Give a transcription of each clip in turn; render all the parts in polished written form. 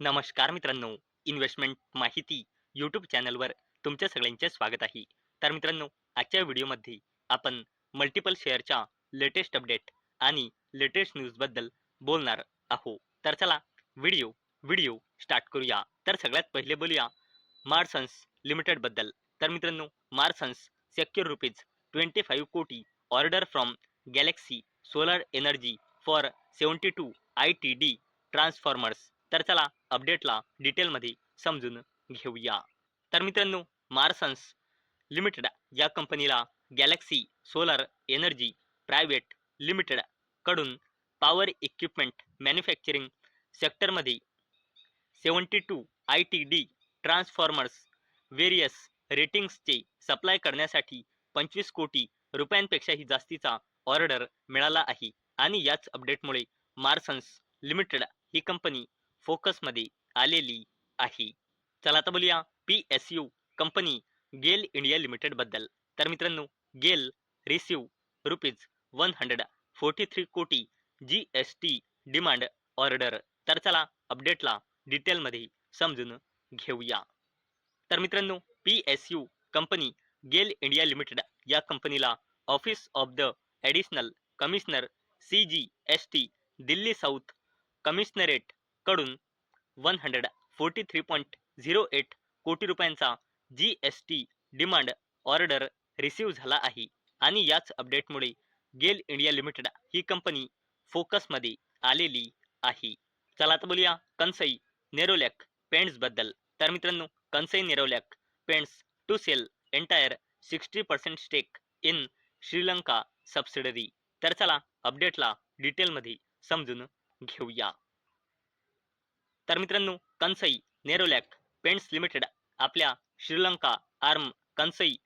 नमस्कार मित्रांनो, इन्व्हेस्टमेंट माहिती यूट्यूब चॅनलवर तुमच्या सगळ्यांचे स्वागत आहे. तर मित्रांनो, आजच्या व्हिडिओमध्ये आपण मल्टिपल शेअरच्या लेटेस्ट अपडेट आणि लेटेस्ट न्यूजबद्दल बोलणार आहोत. तर चला व्हिडिओ व्हिडिओ स्टार्ट करूया. तर सगळ्यात पहिले बोलूया मार्सन्स लिमिटेडबद्दल. तर मित्रांनो, मार्सन्स सेक्युर रुपीज 25 कोटी order from Galaxy solar energy for 72 ITD transformers. तर चला अपडेटला डिटेलमध्ये समजून घेऊया. तर मित्रांनो, मार्सन्स लिमिटेड या कंपनीला Galaxy solar energy private limited कडून पॉवर इक्विपमेंट मॅन्युफॅक्चरिंग सेक्टरमध्ये 72 ITD ट्रान्सफॉर्मर्स व्हेरियस रेटिंग्सचे सप्लाय करण्यासाठी 25 कोटी रुपयांपेक्षाही जास्तीचा ऑर्डर मिळाला आहे. आणि याच अपडेटमुळे मार्सन्स लिमिटेड ही कंपनी फोकसमध्ये आलेली आहे. चला आता बोलूया PSU कंपनी गेल इंडिया लिमिटेड बद्दल. तर मित्रांनो, गेल रिसीव रुपीज 143 कोटी GST डिमांड ऑर्डर. तर चला अपडेटला डिटेलमध्ये समजून घेऊया. तर मित्रांनो, PSU कंपनी गेल इंडिया लिमिटेड या कंपनीला office of the additional commissioner CGST Delhi south commissionerate कडून 143.08 कोटी रुपयांचा GST डिमांड ऑर्डर रिसीव्ह झाला आहे. आणि याच अपडेटमुळे गेल इंडिया लिमिटेड ही कंपनी फोकसमध्ये आलेली आहे. चला आता बोलूया कंसई नेरोलॅक पेंट्स बद्दल. तर मित्रांनो, Kansai Nerolac paints to sell entire 60% stake in Sri Lanka subsidiary. तर चला अपडेटला डिटेलमध्ये समजून घेऊया. तर मित्रांनो, कंसई नेरोलॅक पेंट्स लिमिटेड आपल्या Sri Lanka arm Kansai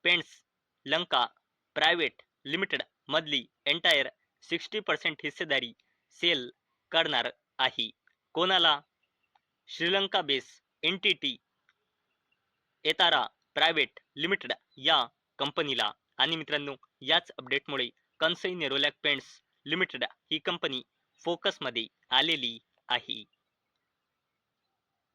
paints Lanka private limited मधली एंटायर 60% हिस्सेदारी सेल करणार आहे. कोणाला? श्रीलंका बेस एनटीटी एतारा प्रायव्हेट लिमिटेड या कंपनीला. आणि मित्रांनो, याच अपडेटमुळे कंसई नेरोलॅक पेंट्स लिमिटेड ही कंपनी फोकसमध्ये आलेली आहे.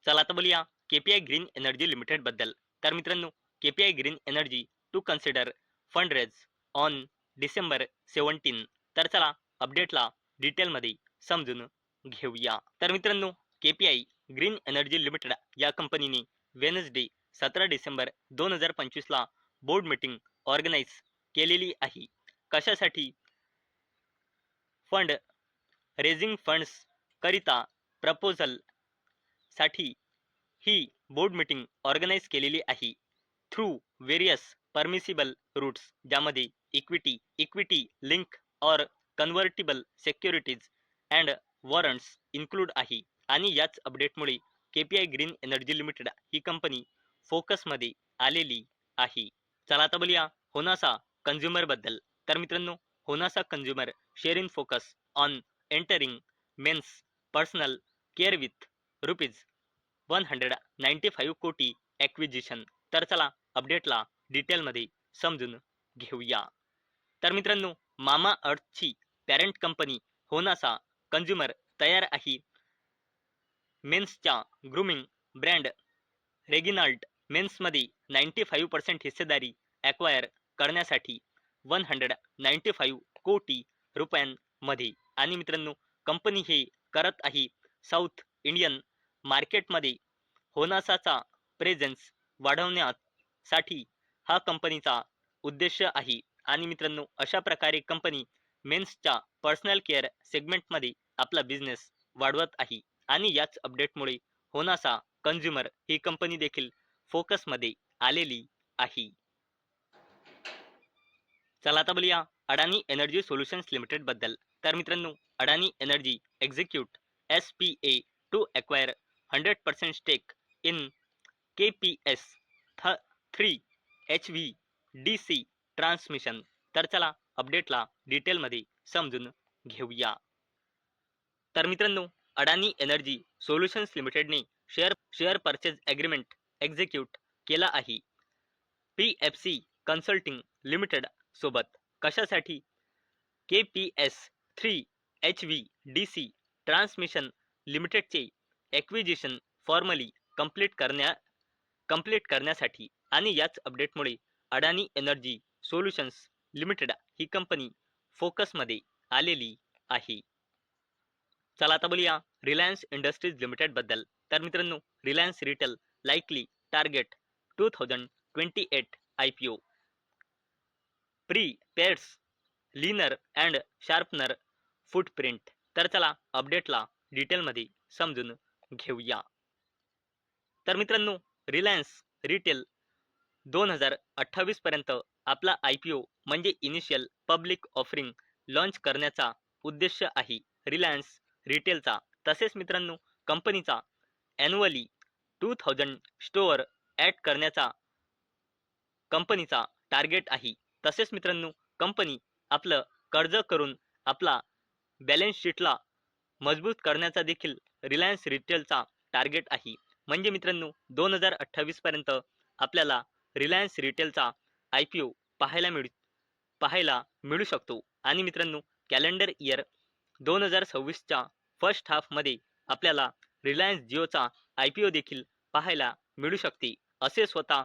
चला आता बोलूया KPI ग्रीन एनर्जी लिमिटेड बद्दल. तर मित्रांनो, KPI green energy to consider fund raise on December 17. तर चला अपडेटला डिटेलमध्ये समजून घेऊया. तर मित्रांनो, KPI ग्रीन एनर्जी लिमिटेड या कंपनीने वेनसडे 17 डिसेंबर 2025 ला बोर्ड मीटिंग ऑर्गनाईज केलेली आहे. कशासाठी? फंड रेझिंग फंड्स करिता प्रपोजल साठी ही बोर्ड मीटिंग ऑर्गनाईज केलेली आहे. थ्रू वेरियस परमिसिबल रूट्स, ज्यामध्ये इक्विटी लिंक और convertible securities and warrants include आहे. आणि याच अपडेटमुळे KPI ग्रीन एनर्जी लिमिटेड ही कंपनी फोकसमध्ये आलेली आहे. चला आता बोलूया होनासा कंझ्युमर बद्दल. तर मित्रांनो, Honasa consumer share in focus on entering men's personal care with rupees 195 कोटी ॲक्विजिशन. तर चला अपडेटला डिटेलमध्ये समजून घेऊया. तर मित्रांनो, मामा अर्थची पॅरेंट कंपनी होनासा कंझ्युमर तयार आहे मेन्सच्या ग्रूमिंग ब्रँड रेगिनाल्ड मेन्समध्ये 95% हिस्सेदारी ॲक्वायर करण्यासाठी 195 कोटी रुपयांमध्ये. आणि मित्रांनो, कंपनी हे करत आहे साऊथ इंडियन मार्केटमध्ये होनासाचा प्रेझेन्स वाढवण्यासाठी हा कंपनीचा उद्देश आहे. आणि मित्रांनो, अशा प्रकारे कंपनी मेन्सच्या पर्सनल केअर सेगमेंटमध्ये आपला बिझनेस वाढवत आहे. आणि याच अपडेटमुळे होनासा कंझ्युमर ही कंपनी देखील फोकसमध्ये आलेली आहे. चला आता बोलूया अडानी एनर्जी सोल्युशन्स लिमिटेड बद्दल. तर मित्रांनो, Adani energy execute SPA to acquire 100% stake in KPS 3 HVDC transmission. तर चला अपडेटला डिटेलमध्ये समजून घेऊया. तर मित्रांनो, अडानी एनर्जी सोल्युशन्स लिमिटेडने शेअर परचेज ॲग्रीमेंट एक्झिक्यूट केला आहे PFC कन्सल्टिंग लिमिटेड सोबत. कशासाठी? KPS 3 HVDC ट्रान्समिशन लिमिटेडचे ॲक्विजिशन फॉर्मली कंप्लीट करण्यासाठी आणि याच अपडेटमुळे अडानी एनर्जी सोल्युशन्स लिमिटेड ही कंपनी फोकसमध्ये आलेली आहे. चला आता बोलूया रिलायन्स इंडस्ट्रीज लिमिटेड बद्दल. तर मित्रांनो, Reliance retail likely target 2028 IPO preps leaner and sharpener footprint. तर चला अपडेटला डिटेलमध्ये समजून घेऊया. तर मित्रांनो, रिलायन्स रिटेल 2028 पर्यंत आपला IPO म्हणजे इनिशियल पब्लिक ऑफरिंग लॉन्च करण्याचा उद्देश आहे रिलायन्स रिटेलचा. तसेच मित्रांनो, कंपनीचा ॲन्युअली 2000 स्टोअर ॲड करण्याचा कंपनीचा टार्गेट आहे. तसेच मित्रांनो, कंपनी आपलं कर्ज करून आपला बॅलन्स शीटला मजबूत करण्याचा देखील रिलायन्स रिटेलचा टार्गेट आहे. म्हणजे मित्रांनो, 2028 पर्यंत आपल्याला रिलायन्स रिटेलचा IPO पाहायला मिळू शकतो. आणि मित्रांनो, कॅलेंडर इयर 2026च्या फर्स्ट हाफमध्ये आपल्याला रिलायन्स जिओचा IPO देखील पाहायला मिळू शकते, असे स्वतः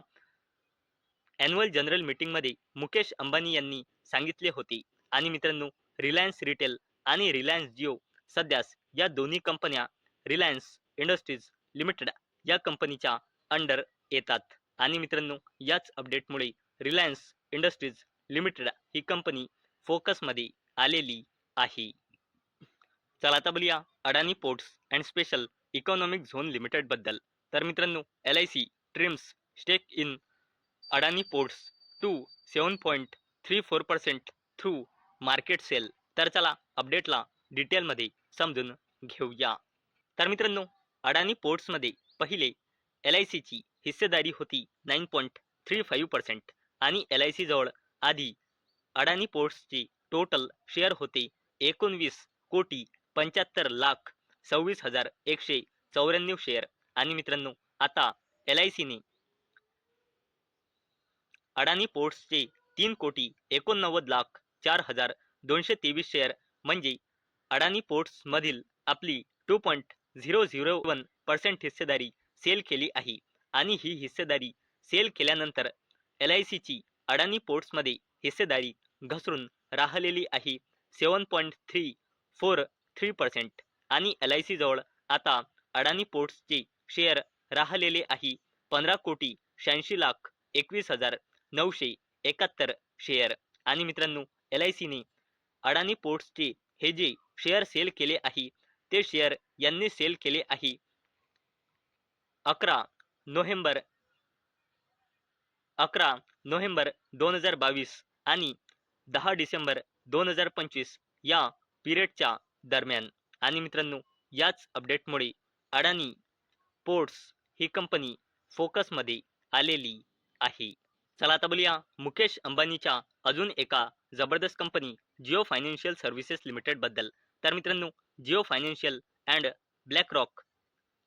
ॲन्युअल जनरल मीटिंगमध्ये मुकेश अंबानी यांनी सांगितले होते. आणि मित्रांनो, रिलायन्स रिटेल आणि रिलायन्स जिओ सध्यास या दोन्ही कंपन्या रिलायन्स इंडस्ट्रीज लिमिटेड या कंपनीच्या अंडर येतात. आणि मित्रांनो, याच अपडेटमुळे रिलायन्स इंडस्ट्रीज लिमिटेड ही कंपनी फोकसमध्ये आलेली आहे. चला आता बोलूया Adani ports and special economic zone limited बद्दल. तर मित्रांनो, LIC trims stake in Adani ports to 7.34% through market sale. तर चला अपडेटला डिटेलमध्ये समजून घेऊया. तर मित्रांनो, अडानी पोर्ट्समध्ये पहिले LICची हिस्सेदारी होती 9.35% आणि LIC जवळ आधी अडानी पोर्ट्सचे टोटल शेअर होते 19,75,26,194 शेअर. आणि मित्रांनो, आता LICने अडानी पोर्ट्सचे 3,89,04,223 शेअर म्हणजे अडानी पोर्ट्समधील आपली 2.001% हिस्सेदारी सेल केली आहे. आणि ही हिस्सेदारी सेल केल्यानंतर LICची अडानी पोर्ट्समध्ये हिस्सेदारी घसरून राहिलेली आहे 7.343%. आणि LIC जवळ आता अडानी पोर्ट्सचे शेअर राहिलेले आहे 15,86,21,971 शेअर. आणि मित्रांनो, LICने अडानी पोर्ट्सचे हे जे शेअर सेल केले आहे ते शेअर यांनी सेल केले आहे 11 नोव्हेंबर 2022 आणि 10 डिसेंबर 2025 या पिरियडच्या दरम्यान. आणि मित्रांनो, याच अपडेटमुळे अडानी पोर्ट्स ही कंपनी फोकसमध्ये आलेली आहे. चला आता बोलूया मुकेश अंबानीच्या अजून एका जबरदस्त company Jio financial services limited बद्दल. तर मित्रांनो, Jio financial and BlackRock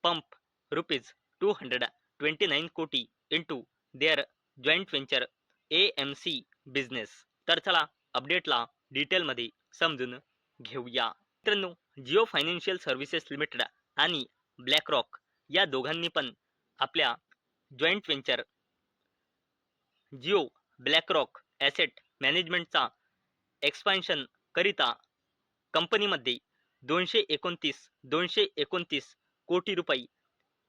pump ₹229 कोटी into their joint venture AMC business. तर चला अपडेटला डिटेलमध्ये समजून घेऊया. मित्रांनो, जिओ फायनान्शियल सर्व्हिसेस लिमिटेड आणि ब्लॅकरॉक या दोघांनी पण आपल्या joint venture Jio BlackRock asset मॅनेजमेंटचा एक्सपान्शन करिता कंपनीमध्ये 229 कोटी रुपये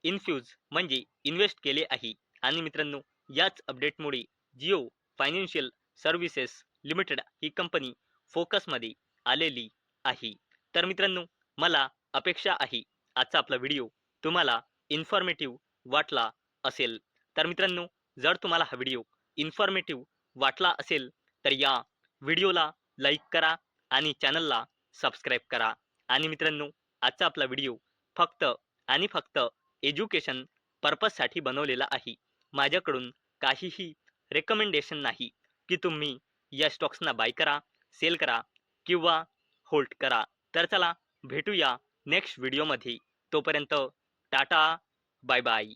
इन्फ्यूज म्हणजे इन्व्हेस्ट केले आहे. आणि मित्रांनो, याच अपडेटमुळे जिओ फायनान्शियल सर्व्हिसेस लिमिटेड ही कंपनी फोकसमध्ये आलेली आहे. तर मित्रांनो, मला अपेक्षा आहे आजचा आपला व्हिडिओ तुम्हाला इन्फॉर्मेटिव्ह वाटला असेल. तर मित्रांनो, जर तुम्हाला हा व्हिडिओ इन्फॉर्मेटिव्ह वाटला असेल तर या व्हिडिओला लाईक करा आणि चॅनलला सबस्क्राईब करा. आणि मित्रांनो, आजचा आपला व्हिडिओ फक्त आणि फक्त एज्युकेशन पर्पजसाठी बनवलेला आहे. माझ्याकडून काहीही रेकमेंडेशन नाही की तुम्ही या स्टॉक्सना बाय करा, सेल करा किंवा होल्ड करा. तर चला भेटूया नेक्स्ट व्हिडिओमध्ये. तोपर्यंत टाटा, बाय बाय.